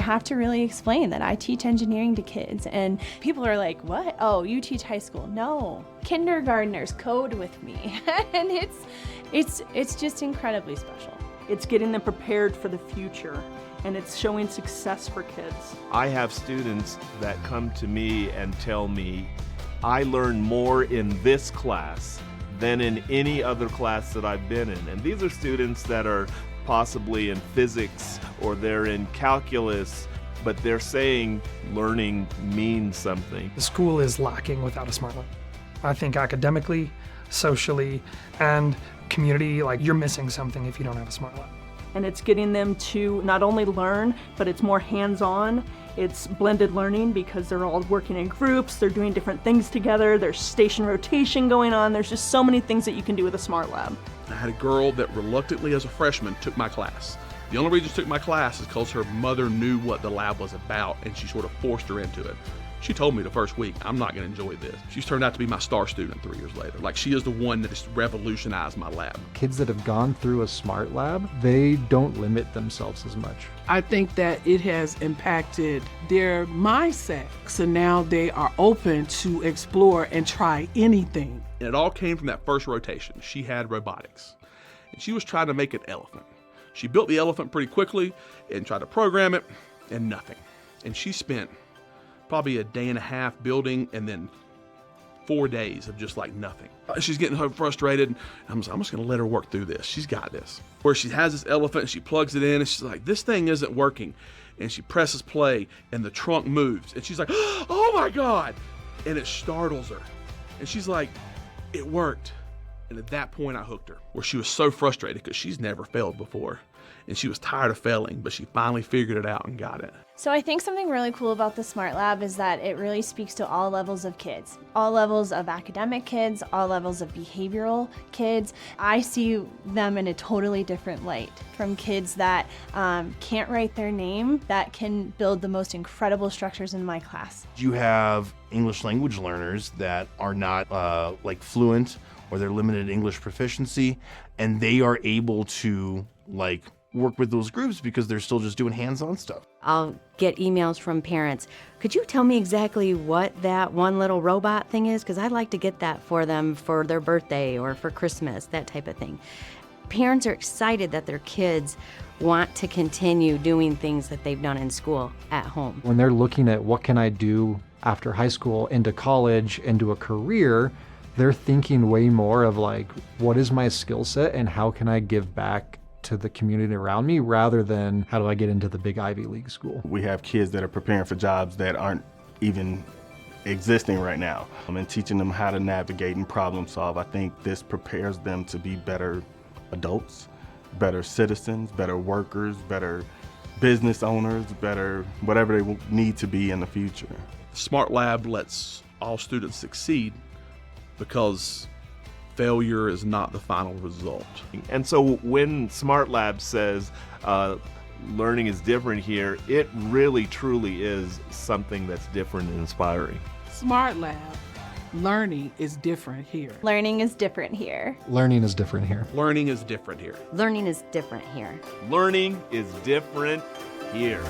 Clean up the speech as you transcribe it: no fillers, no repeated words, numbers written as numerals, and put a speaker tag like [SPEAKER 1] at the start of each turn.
[SPEAKER 1] have to really explain that I teach engineering to kids, and people are like, what? Oh, you teach high school? No. Kindergartners code with me. And it's just incredibly special.
[SPEAKER 2] It's getting them prepared for the future, and it's showing success for kids.
[SPEAKER 3] I have students that come to me and tell me, I learned more in this class than in any other class that I've been in. And these are students that are possibly in physics or they're in calculus, but they're saying learning means something.
[SPEAKER 4] The school is lacking without a SmartLab. I think academically, socially, and community, like, you're missing something if you don't have a SmartLab.
[SPEAKER 2] And it's getting them to not only learn, but it's more hands-on. It's blended learning because they're all working in groups, they're doing different things together, there's station rotation going on, there's just so many things that you can do with a SmartLab.
[SPEAKER 5] I had a girl that reluctantly as a freshman took my class. The only reason she took my class is because her mother knew what the lab was about and she sort of forced her into it. She told me the first week, I'm not gonna enjoy this. She's turned out to be my star student 3 years later. Like, she is the one that has revolutionized my lab.
[SPEAKER 6] Kids that have gone through a SmartLab, they don't limit themselves as much.
[SPEAKER 7] I think that it has impacted their mindset. So now they are open to explore and try anything.
[SPEAKER 5] And it all came from that first rotation. She had robotics, and she was trying to make an elephant. She built the elephant pretty quickly and tried to program it, and nothing. And she spent probably a day and a half building, and then 4 days of just like nothing. She's getting so frustrated. I'm just gonna let her work through this. She's got this. Where she has this elephant and she plugs it in and she's like, this thing isn't working. And she presses play and the trunk moves. And she's like, oh my God. And it startles her. And she's like, it worked. And at that point I hooked her, where she was so frustrated because she's never failed before. And she was tired of failing, but she finally figured it out and got it.
[SPEAKER 1] So I think something really cool about the SmartLab is that it really speaks to all levels of kids, all levels of academic kids, all levels of behavioral kids. I see them in a totally different light, from kids that can't write their name, that can build the most incredible structures in my class.
[SPEAKER 8] You have English language learners that are not like fluent, or they're limited English proficiency, and they are able to like work with those groups because they're still just doing hands-on stuff.
[SPEAKER 9] I'll get emails from parents. Could you tell me exactly what that one little robot thing is? Because I'd like to get that for them for their birthday or for Christmas, that type of thing. Parents are excited that their kids want to continue doing things that they've done in school at home.
[SPEAKER 6] When they're looking at what can I do after high school, into college, into a career, they're thinking way more of like, what is my skill set and how can I give back to the community around me, rather than how do I get into the big Ivy League school.
[SPEAKER 10] We have kids that are preparing for jobs that aren't even existing right now, and teaching them how to navigate and problem solve. I think this prepares them to be better adults, better citizens, better workers, better business owners, better whatever they need to be in the future.
[SPEAKER 5] SmartLab lets all students succeed because failure is not the final result.
[SPEAKER 3] And so when SmartLab says learning is different here, it really truly is something that's different and inspiring.
[SPEAKER 7] SmartLab, learning is different here.
[SPEAKER 1] Learning is different here.
[SPEAKER 6] Learning is different here.
[SPEAKER 5] Learning is different here.
[SPEAKER 9] Learning is different here.
[SPEAKER 3] Learning is different here.